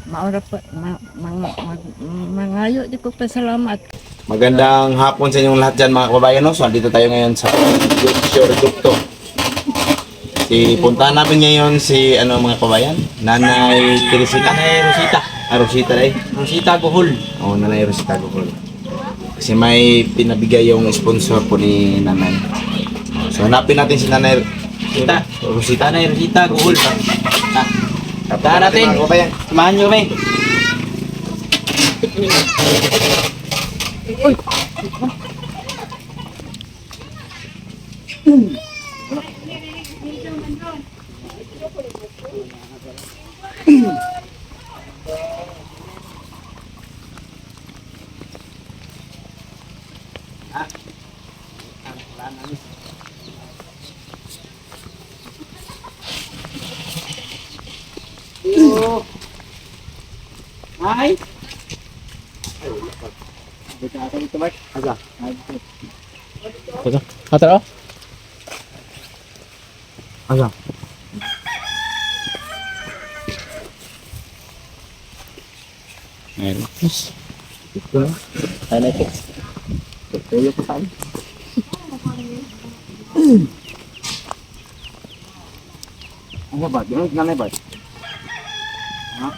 Maura po, mangayo di ko pasalamat. Magandang hapon sa inyong lahat dyan mga kababayan. No? So, andito tayo ngayon sa Reducto. Puntahan natin ngayon si mga kababayan, Nanay Teresita. Nanay Rosita. Rosita eh. Rosita Gohol. Oo, Nanay Rosita Gohol. Kasi may pinabigay yung sponsor po ni Nanay. So, hanapin natin si Nanay Rosita. Nanay Rosita Gohol. Puntahan natin. Mga kababayan. Samahan nyo kami. Hi. Atar oh. Asa? Ayan. Ito na. Ay na ito. Tuyo pa saan? Ano ba? Ganun Nanay ba? Ha?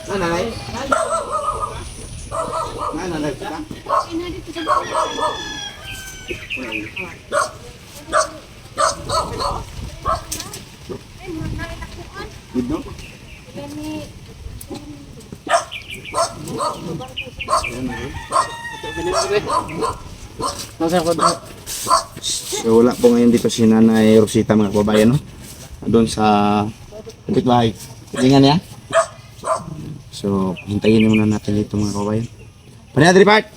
Nanay? Nanay ka? Dito? So wala po ngayon dito si Nanay Rosita mga kababayan, no? Doon sa kapitbahay. Tingnan niya. So hintayin muna natin dito mga kababayan. Panadri Part.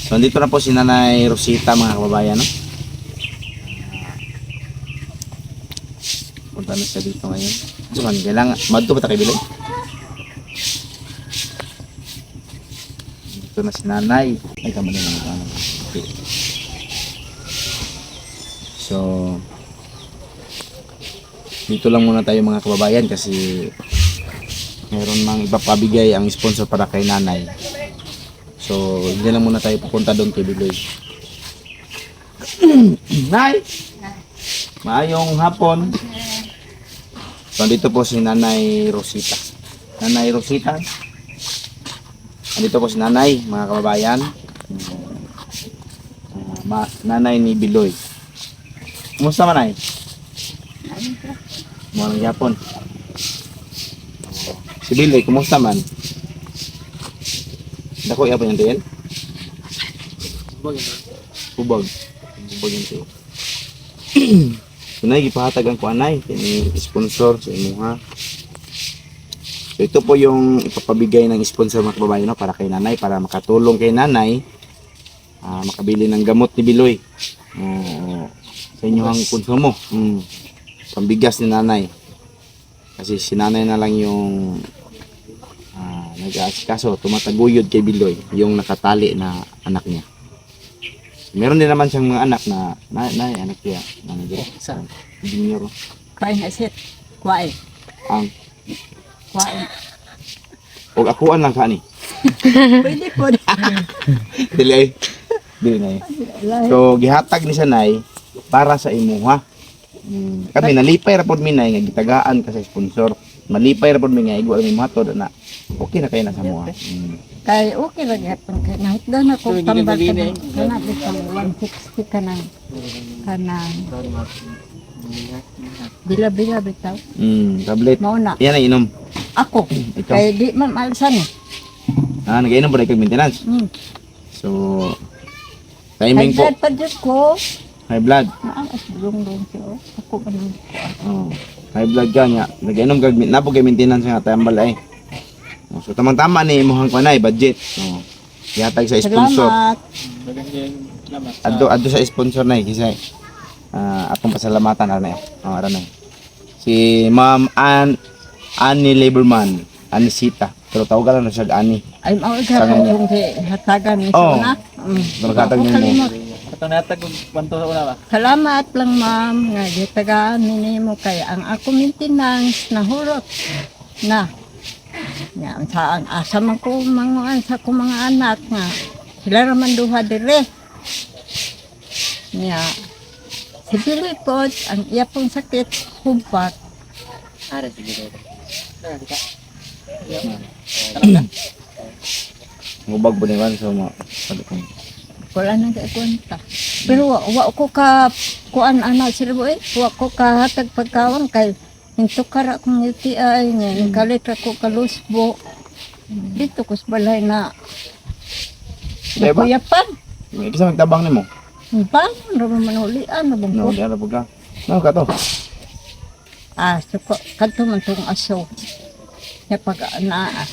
So andito na po si Nanay Rosita mga kababayan, no? Punta na siya dito ngayon. So kailangan madto pa ta kay Bilay. Dito na si Nanay. Ay kamo na naman. Okay. So dito lang muna tayo mga kababayan kasi meron mang ipapabigay ang sponsor para kay Nanay. So hindi lang muna tayo pupunta doon kay Biloy. Nay! Maayong hapon. So dito po si Nanay Rosita. Nanay Rosita. Dito po si Nanay mga kababayan. Nanay ni Biloy. Kumusta man Nay? Mga Japon. Si Biloy, kumusta man? Dako iya pa yung tiyan? Ubag. Ubag yung tiyan. So na, ipahatag ang kuanay. Sponsor sa imuha. So ito po yung ipapabigay ng sponsor mga kababayan, no? Para kay Nanay, para makatulong kay Nanay makabili ng gamot ni Biloy sa inyong konsumo. Pambigas ni Nanay. Kasi si Nanay na lang yung nag-aasikaso, tumataguyod kay Biloy, yung nakatali na anak niya. Meron din naman siyang mga anak na anak niya. Saan? Junior. Kain asit. Kuwain. Ang Kuwain. og akuan lang ka ni. Pwede po. Dili ay. Dili na eh. So gihatag ni Sanay para sa imuha. Kami nalipay ra pod mi nay nga gitagaan ka sa sponsor. Malipay ra pod mi nga igwa mi matod na. Okay na kay na sa muha. Kay okay ra gyapon kay nahitdan ako tambal kana bitang 160 kanang bila bitaw. Tablet. Mao na. Yan ay inom. Ako. Ikaw. Kay di man malsan. Nag-inom po na kag maintenance. So timing po. Hydrat pa jud ko. High blood. Naaas dong siya. Ako ka nang Oh. High blood ka nya. Nag-inom kag napo kay maintenance nga tambal ay. Oh, so tamang-tama ni imong kanay budget. Oh. Ihatag sa sponsor. salamat. Adto sa sponsor na kasi akong pasalamatan ana. Oh, ara na. Si Ma'am Annie Lieberman, Anisita. Pero tawagan lang na siya Annie. Ay, maugaran yung hatagan ni Oo. Sona. Maghatag niyo mo. Katong natag og kwanto sa una ba? Salamat lang ma'am nga gitagaan ninyo kay ang ako maintenance nahurot na. Nga saan asa man ko mga sa ko mga anak nga sila raman duha dire. Nga si Pilipot ang iya pong sakit humpak. Are sige dito. Ngubag po niwan so mo. Wala nang kwenta. Pero wa ko ka kuan anak sila boy. Wa ko ka hatag pagkaon kay hinto kara kong UTI nya kalit ako kalusbo. Dito ko sa balay na Diba? kuyapan. May isa magtabang nimo. Bang, raman manulian na bang No, ko. di ara po ka. No, ka to. Suko, kanto man tong aso. Kaya pag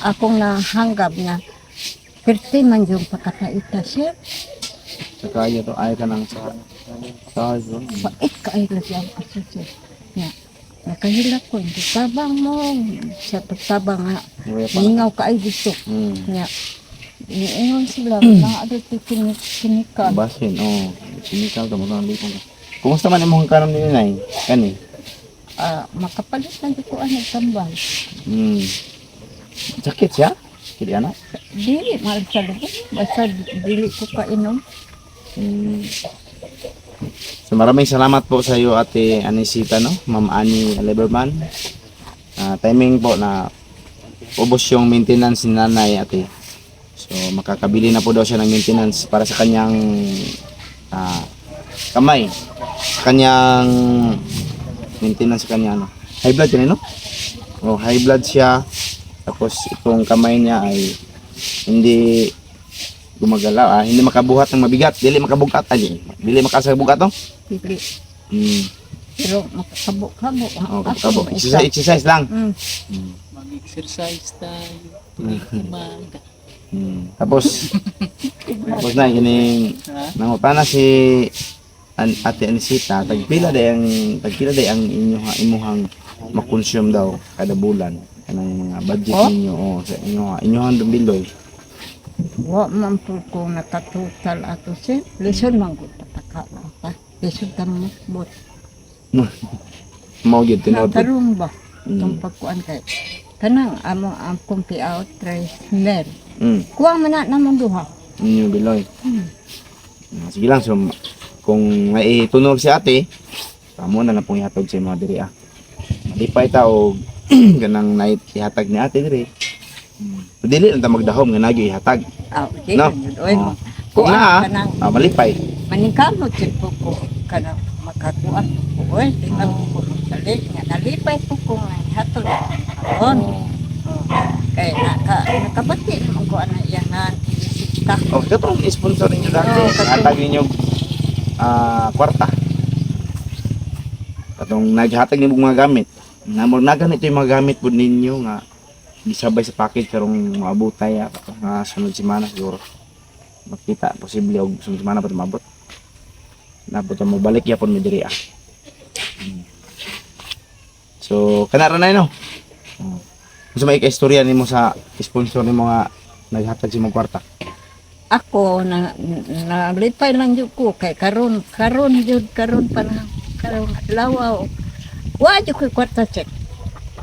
akong nahanggap na, perti man yung pagkakaita siya. Sa kaya to ay ka nang sa bro. Pait ka ay lagi ang aso siya. Nga, nakahilak ko, hindi tabang mo. Sa pagtabang nga, Nguya pa. ningaw ka ay dito. Nga, iniingon sila, nakaalit kinikan. Basin, oh. Sinikal ka mo nang dito. Kumusta man imong kanon ni Nay? Kani? Makapalit na di ko ang nagtambal. Sakit siya? Kili ana? Dili, mahal sa lubog. Basta dili ko kainom. So maraming salamat po sa iyo Ate Anisita no, Ma'am Annie Lieberman. Timing po na ubos yung maintenance ni Nanay Ate. So makakabili na po daw siya ng maintenance para sa kanyang kamay. Sa kanyang maintenance sa kanya ano. High blood yun no? Oh, high blood siya. Tapos itong kamay niya ay hindi gumagalaw, hindi makabuhat ng mabigat, dili makabugat ali. Dili makasabugat no? Dili. Mm. Pero makakabo-kabo. Oh, kabo. Exercise lang. Mag-exercise tayo. Umaga. Tapos na kining nangutana si Ate Anisita, tagpila day ang imuhang makonsume daw kada bulan kanang mga budget ninyo sa inyong biloy. Wa man po ko nakatutal ato siya. Lison man ko tataka lang pa. Lison tamot bot. Mao gyud tinod. Natarong ba? Itong pagkuan kay. Kanang amo ang kumpi out trainer. Kuha man na namang duha. Inyong biloy. Sige lang so kung maitunog si ate, kamo na lang pong ihatag sa mga diri Malipay ta og ganang night ihatag ni ate diri. Dili lang ta magdahom nga nagi ihatag. Okay. No? Oy, Kung na, malipay. maningkamot jud po ko kanang makakuha ko. Oy, tingnan ko dali nga nalipay po ko nga hatod. On. Kay nakabati mo ko ana iya nga bisita. Oh, katong sponsor ninyo dati, Oo, katong- ihatag ninyo kwarta. Katong naghatag nimo mga gamit. Namor na ganito yung mga gamit po ninyo nga gisabay sa package karong maabutay nga sunod semana siguro. Makita posible og sunod semana pa tumabot. Nabot mo balik yapon mo diri So kana ra na no. Gusto may istorya nimo sa sponsor nimo nga naghatag sa imong kwarta. Ako nalipay lang jud ko kay karon pa lang karon lawaw. Wa jud ko kwarta check.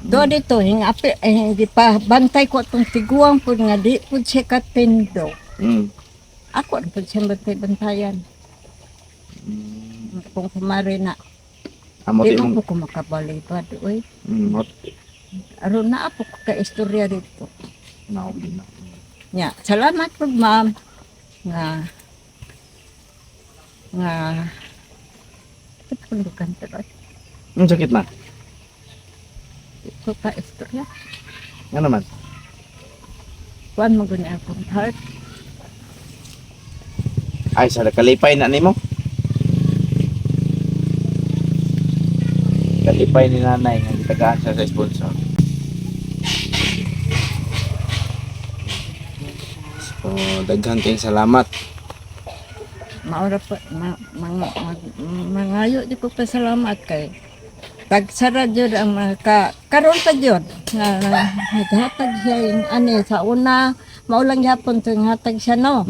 Do dito hingapi hindi pa bantay ko atong tiguang pud nga di pud siya katendo. Ako ang pud siya bantayan. Kung kumari na Amo di ti man mong po ko makabalibad oy. mot Aron na po ko ka istorya dito. na. Ya, salamat po ma'am nga pundukan terus. Sakit na. Ito ka istorya. Nga naman. Kuan mo guni akong heart. Ay sa kalipay na nimo. Kalipay ni nanay nga gitagaan siya sa sponsor. So, daghan kayong salamat. Maura pa, mangayo di ko pasalamat kay tagsara jud ang mga karon pa jud na naghatag siya yung ani sa una maulang gyapon to hatag siya no.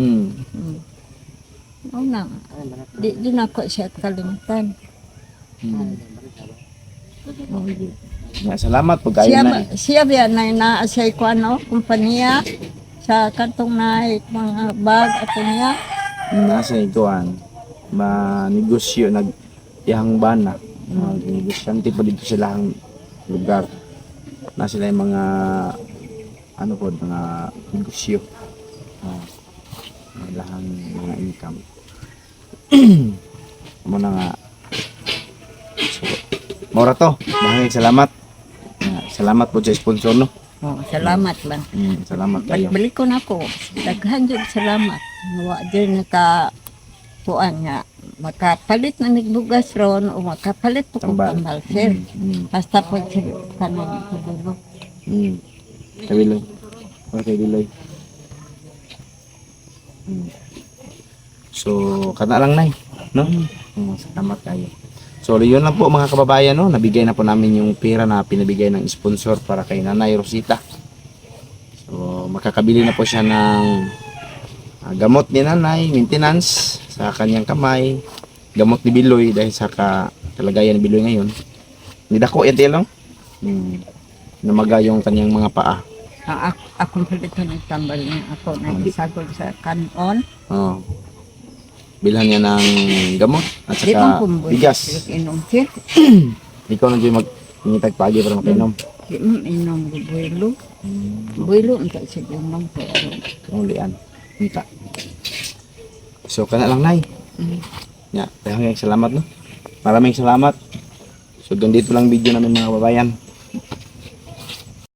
Una di na ko siya kalimutan. Nga, salamat po kayo na. Siya biya na siya ko ano kumpanya sa kantong na mga bag ato niya. Nasa ituan, negosyo nag ihang bana. Negosyante pa dito sila ang lugar. Na sila yung mga ano po, mga negosyo. Lahang mga income. Muna nga. So, mora to. Maraming salamat. Salamat po sa sponsor, no? Oh, salamat lang. Salamat kayo. Balik ko na ko. Daghan jud salamat. Wa jud naka kuan nga makapalit na nagbugas ron o makapalit po kung tambal sir. Basta po sir kanon ko dulo. Kabiloy. Okay, Biloy. So, kana lang nay, no? Salamat kayo. So, yun lang po mga kababayan, no? Nabigay na po namin yung pera na pinabigay ng sponsor para kay Nanay Rosita. So, makakabili na po siya ng gamot ni Nanay, maintenance sa kanyang kamay, gamot ni Biloy dahil sa kalagayan ni Biloy ngayon. Nidako yan tilong. Namaga yung kanyang mga paa. Akong palito ng tambal niya. Ako nagisagol sa kanon. Oh. Bilhan niya ng gamot at Di saka kong kumbuy. bigas. Inom sir. Ikaw na dyan mag-ingitag pagi para makainom. Di mo inom buwelo. Buwelo unta siya inom ko. Ulian. Kita. So, kana lang, Nay. Ya, salamat, no? Maraming salamat. So, ganito lang video namin mga kababayan.